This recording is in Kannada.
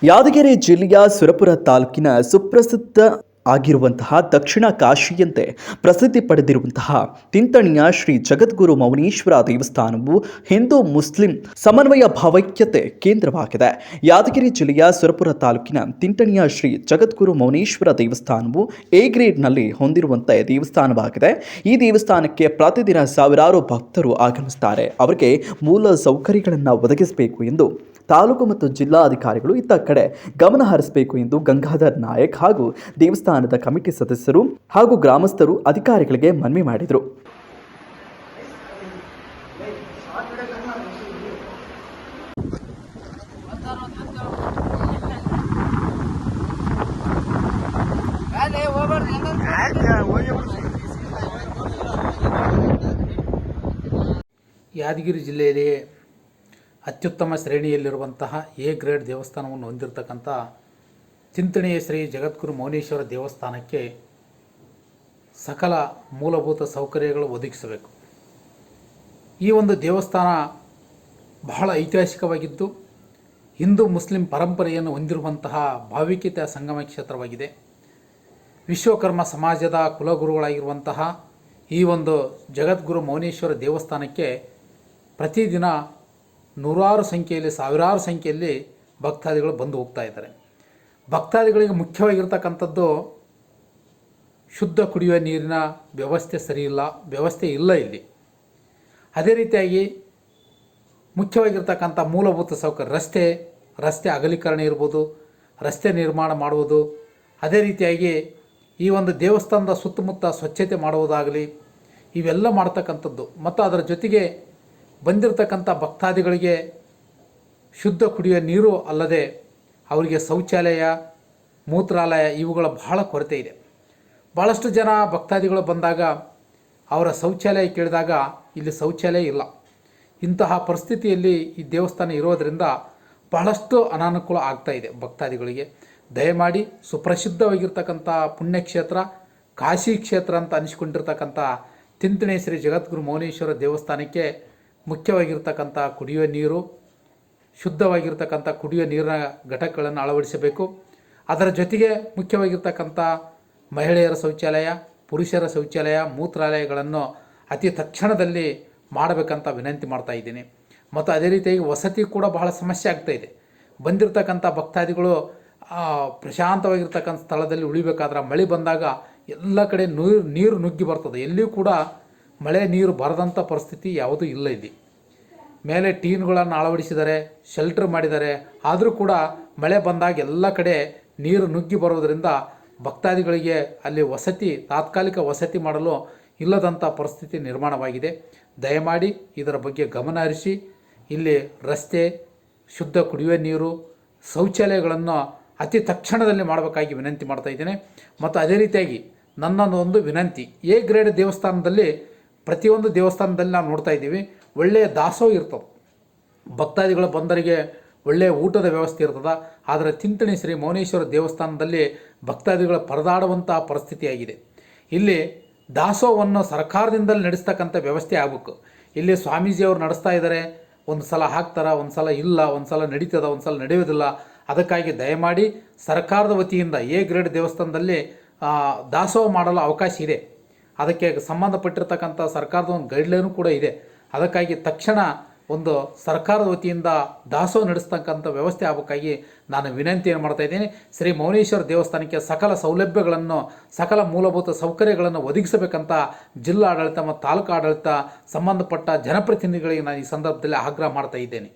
ಯಾದಗಿರಿ ಜಿಲ್ಲೆಯ ಸುರಪುರ ತಾಲೂಕಿನ ಸುಪ್ರಸಿದ್ಧ ಆಗಿರುವಂತಹ ದಕ್ಷಿಣ ಕಾಶಿಯಂತೆ ಪ್ರಸಿದ್ಧಿ ಪಡೆದಿರುವಂತಹ ತಿಂತಣಿಯ ಶ್ರೀ ಜಗದ್ಗುರು ಮೌನೀಶ್ವರ ದೇವಸ್ಥಾನವು ಹಿಂದೂ ಮುಸ್ಲಿಂ ಸಮನ್ವಯ ಭಾವೈಕ್ಯತೆ ಕೇಂದ್ರವಾಗಿದೆ. ಯಾದಗಿರಿ ಜಿಲ್ಲೆಯ ಸುರಪುರ ತಾಲೂಕಿನ ತಿಂತಣಿಯ ಶ್ರೀ ಜಗದ್ಗುರು ಮೌನೀಶ್ವರ ದೇವಸ್ಥಾನವು ಎ ಗ್ರೇಡ್ನಲ್ಲಿ ಹೊಂದಿರುವಂತಹ ದೇವಸ್ಥಾನವಾಗಿದೆ. ಈ ದೇವಸ್ಥಾನಕ್ಕೆ ಪ್ರತಿದಿನ ಸಾವಿರಾರು ಭಕ್ತರು ಆಗಮಿಸುತ್ತಾರೆ. ಅವರಿಗೆ ಮೂಲ ಸೌಕರ್ಯಗಳನ್ನು ಒದಗಿಸಬೇಕು ಎಂದು ತಾಲೂಕು ಮತ್ತು ಜಿಲ್ಲಾಧಿಕಾರಿಗಳು ಇತ್ತ ಕಡೆ ಗಮನ ಹರಿಸಬೇಕು ಎಂದು ಗಂಗಾಧರ್ ನಾಯಕ್ ಹಾಗೂ ದೇವಸ್ಥಾನದ ಕಮಿಟಿ ಸದಸ್ಯರು ಹಾಗೂ ಗ್ರಾಮಸ್ಥರು ಅಧಿಕಾರಿಗಳಿಗೆ ಮನವಿ ಮಾಡಿದರು. ಯಾದಗಿರಿ ಜಿಲ್ಲೆಯಲ್ಲಿ ಅತ್ಯುತ್ತಮ ಶ್ರೇಣಿಯಲ್ಲಿರುವಂತಹ ಎ ಗ್ರೇಡ್ ದೇವಸ್ಥಾನವನ್ನು ಹೊಂದಿರತಕ್ಕಂಥ ತಿಂತಣಿಯ ಶ್ರೀ ಜಗದ್ಗುರು ಮೌನೀಶ್ವರ ದೇವಸ್ಥಾನಕ್ಕೆ ಸಕಲ ಮೂಲಭೂತ ಸೌಕರ್ಯಗಳು ಒದಗಿಸಬೇಕು. ಈ ಒಂದು ದೇವಸ್ಥಾನ ಬಹಳ ಐತಿಹಾಸಿಕವಾಗಿದ್ದು ಹಿಂದೂ ಮುಸ್ಲಿಂ ಪರಂಪರೆಯನ್ನು ಹೊಂದಿರುವಂತಹ ಭಾವಿಕತೆಯ ಸಂಗಮ ಕ್ಷೇತ್ರವಾಗಿದೆ. ವಿಶ್ವಕರ್ಮ ಸಮಾಜದ ಕುಲಗುರುಗಳಾಗಿರುವಂತಹ ಈ ಒಂದು ಜಗದ್ಗುರು ಮೌನೀಶ್ವರ ದೇವಸ್ಥಾನಕ್ಕೆ ಪ್ರತಿದಿನ ನೂರಾರು ಸಂಖ್ಯೆಯಲ್ಲಿ ಸಾವಿರಾರು ಸಂಖ್ಯೆಯಲ್ಲಿ ಭಕ್ತಾದಿಗಳು ಬಂದು ಹೋಗ್ತಾ ಇದ್ದಾರೆ. ಭಕ್ತಾದಿಗಳಿಗೆ ಮುಖ್ಯವಾಗಿರ್ತಕ್ಕಂಥದ್ದು ಶುದ್ಧ ಕುಡಿಯುವ ನೀರಿನ ವ್ಯವಸ್ಥೆ ಇಲ್ಲ ಇಲ್ಲಿ. ಅದೇ ರೀತಿಯಾಗಿ ಮುಖ್ಯವಾಗಿರ್ತಕ್ಕಂಥ ಮೂಲಭೂತ ಸೌಕರ್ಯ ರಸ್ತೆ ಅಗಲೀಕರಣ ಇರ್ಬೋದು, ರಸ್ತೆ ನಿರ್ಮಾಣ ಮಾಡುವುದು, ಅದೇ ರೀತಿಯಾಗಿ ಈ ಒಂದು ದೇವಸ್ಥಾನದ ಸುತ್ತಮುತ್ತ ಸ್ವಚ್ಛತೆ ಮಾಡುವುದಾಗಲಿ ಇವೆಲ್ಲ ಮಾಡ್ತಕ್ಕಂಥದ್ದು ಮತ್ತು ಅದರ ಜೊತೆಗೆ ಬಂದಿರತಕ್ಕಂಥ ಭಕ್ತಾದಿಗಳಿಗೆ ಶುದ್ಧ ಕುಡಿಯುವ ನೀರು ಅಲ್ಲದೆ ಅವರಿಗೆ ಶೌಚಾಲಯ, ಮೂತ್ರಾಲಯ ಇವುಗಳ ಬಹಳ ಕೊರತೆ ಇದೆ. ಭಾಳಷ್ಟು ಜನ ಭಕ್ತಾದಿಗಳು ಬಂದಾಗ ಅವರ ಶೌಚಾಲಯ ಕೇಳಿದಾಗ ಇಲ್ಲಿ ಶೌಚಾಲಯ ಇಲ್ಲ. ಇಂತಹ ಪರಿಸ್ಥಿತಿಯಲ್ಲಿ ಈ ದೇವಸ್ಥಾನ ಇರೋದರಿಂದ ಬಹಳಷ್ಟು ಅನಾನುಕೂಲ ಆಗ್ತಾ ಇದೆ ಭಕ್ತಾದಿಗಳಿಗೆ. ದಯಮಾಡಿ ಸುಪ್ರಸಿದ್ಧವಾಗಿರ್ತಕ್ಕಂಥ ಪುಣ್ಯಕ್ಷೇತ್ರ ಕಾಶಿ ಕ್ಷೇತ್ರ ಅಂತ ಅನಿಸಿಕೊಂಡಿರ್ತಕ್ಕಂಥ ತಿಂತಣಿ ಶ್ರೀ ಜಗದ್ಗುರು ಮೌನೀಶ್ವರ ದೇವಸ್ಥಾನಕ್ಕೆ ಮುಖ್ಯವಾಗಿರ್ತಕ್ಕಂಥ ಕುಡಿಯುವ ನೀರು, ಶುದ್ಧವಾಗಿರ್ತಕ್ಕಂಥ ಕುಡಿಯುವ ನೀರಿನ ಘಟಕಗಳನ್ನು ಅಳವಡಿಸಬೇಕು. ಅದರ ಜೊತೆಗೆ ಮುಖ್ಯವಾಗಿರ್ತಕ್ಕಂಥ ಮಹಿಳೆಯರ ಶೌಚಾಲಯ, ಪುರುಷರ ಶೌಚಾಲಯ, ಮೂತ್ರಾಲಯಗಳನ್ನು ಅತಿ ತಕ್ಷಣದಲ್ಲಿ ಮಾಡಬೇಕಂತ ವಿನಂತಿ ಮಾಡ್ತಾ ಇದ್ದೀನಿ. ಮತ್ತು ಅದೇ ರೀತಿಯಾಗಿ ವಸತಿ ಕೂಡ ಬಹಳ ಸಮಸ್ಯೆ ಆಗ್ತಾಯಿದೆ. ಬಂದಿರತಕ್ಕಂಥ ಭಕ್ತಾದಿಗಳು ಪ್ರಶಾಂತವಾಗಿರ್ತಕ್ಕಂಥ ಸ್ಥಳದಲ್ಲಿ ಉಳಿಬೇಕಾದ್ರೆ ಮಳೆ ಬಂದಾಗ ಎಲ್ಲ ಕಡೆ ನೀರು ನುಗ್ಗಿ ಬರ್ತದೆ. ಎಲ್ಲಿಯೂ ಕೂಡ ಮಳೆ ನೀರು ಬರದಂಥ ಪರಿಸ್ಥಿತಿ ಯಾವುದೂ ಇಲ್ಲ ಇಲ್ಲಿ. ಮೇಲೆ ಟೀನ್ಗಳನ್ನು ಅಳವಡಿಸಿದ್ದಾರೆ, ಶೆಲ್ಟರ್ ಮಾಡಿದ್ದಾರೆ. ಆದರೂ ಕೂಡ ಮಳೆ ಬಂದಾಗ ಎಲ್ಲ ಕಡೆ ನೀರು ನುಗ್ಗಿ ಬರೋದರಿಂದ ಭಕ್ತಾದಿಗಳಿಗೆ ಅಲ್ಲಿ ತಾತ್ಕಾಲಿಕ ವಸತಿ ಮಾಡಲು ಇಲ್ಲದಂಥ ಪರಿಸ್ಥಿತಿ ನಿರ್ಮಾಣವಾಗಿದೆ. ದಯಮಾಡಿ ಇದರ ಬಗ್ಗೆ ಗಮನ ಹರಿಸಿ ಇಲ್ಲಿ ರಸ್ತೆ, ಶುದ್ಧ ಕುಡಿಯುವ ನೀರು, ಶೌಚಾಲಯಗಳನ್ನು ಅತಿ ತಕ್ಷಣದಲ್ಲಿ ಮಾಡಬೇಕಾಗಿ ವಿನಂತಿ ಮಾಡ್ತಾ ಇದ್ದೇನೆ. ಮತ್ತು ಅದೇ ರೀತಿಯಾಗಿ ನನ್ನೊಂದು ವಿನಂತಿ, ಎ ಗ್ರೇಡ್ ದೇವಸ್ಥಾನದಲ್ಲಿ ಪ್ರತಿಯೊಂದು ದೇವಸ್ಥಾನದಲ್ಲಿ ನಾವು ನೋಡ್ತಾ ಇದ್ದೀವಿ, ಒಳ್ಳೆಯ ದಾಸೋಹ ಇರ್ತದೆ, ಭಕ್ತಾದಿಗಳು ಬಂದರಿಗೆ ಒಳ್ಳೆಯ ಊಟದ ವ್ಯವಸ್ಥೆ ಇರ್ತದೆ. ಆದರೆ ತಿಂತಣಿ ಶ್ರೀ ಮೌನೇಶ್ವರ ದೇವಸ್ಥಾನದಲ್ಲಿ ಭಕ್ತಾದಿಗಳು ಪರದಾಡುವಂಥ ಪರಿಸ್ಥಿತಿಯಾಗಿದೆ. ಇಲ್ಲಿ ದಾಸೋಹವನ್ನು ಸರ್ಕಾರದಿಂದಲೇ ನಡೆಸ್ತಕ್ಕಂಥ ವ್ಯವಸ್ಥೆ ಆಗಬೇಕು. ಇಲ್ಲಿ ಸ್ವಾಮೀಜಿಯವರು ನಡೆಸ್ತಾ ಇದ್ದಾರೆ, ಒಂದು ಸಲ ಹಾಕ್ತಾರೆ, ಒಂದು ಸಲ ಇಲ್ಲ, ಒಂದು ಸಲ ನಡೀತದೆ, ಒಂದು ಸಲ ನಡೆಯೋದಿಲ್ಲ. ಅದಕ್ಕಾಗಿ ದಯಮಾಡಿ ಸರ್ಕಾರದ ವತಿಯಿಂದ ಎ ಗ್ರೇಡ್ ದೇವಸ್ಥಾನದಲ್ಲಿ ದಾಸೋಹ ಮಾಡಲು ಅವಕಾಶ ಇದೆ. ಅದಕ್ಕೆ ಸಂಬಂಧಪಟ್ಟಿರ್ತಕ್ಕಂಥ ಸರ್ಕಾರದ ಒಂದು ಗೈಡ್ಲೈನು ಕೂಡ ಇದೆ. ಅದಕ್ಕಾಗಿ ತಕ್ಷಣ ಒಂದು ಸರ್ಕಾರದ ವತಿಯಿಂದ ದಾಸೋಹ ನಡೆಸ್ತಕ್ಕಂಥ ವ್ಯವಸ್ಥೆ ಆಗಬೇಕಾಗಿ ನಾನು ವಿನಂತಿಯನ್ನು ಮಾಡ್ತಾ ಇದ್ದೀನಿ. ಶ್ರೀ ಮೌನೇಶ್ವರ ದೇವಸ್ಥಾನಕ್ಕೆ ಸಕಲ ಸೌಲಭ್ಯಗಳನ್ನು, ಸಕಲ ಮೂಲಭೂತ ಸೌಕರ್ಯಗಳನ್ನು ಒದಗಿಸಬೇಕಂತ ಜಿಲ್ಲಾ ಆಡಳಿತ ಮತ್ತು ತಾಲೂಕು ಆಡಳಿತ ಸಂಬಂಧಪಟ್ಟ ಜನಪ್ರತಿನಿಧಿಗಳಿಗೆ ನಾನು ಈ ಸಂದರ್ಭದಲ್ಲಿ ಆಗ್ರಹ ಮಾಡ್ತಾ ಇದ್ದೇನೆ.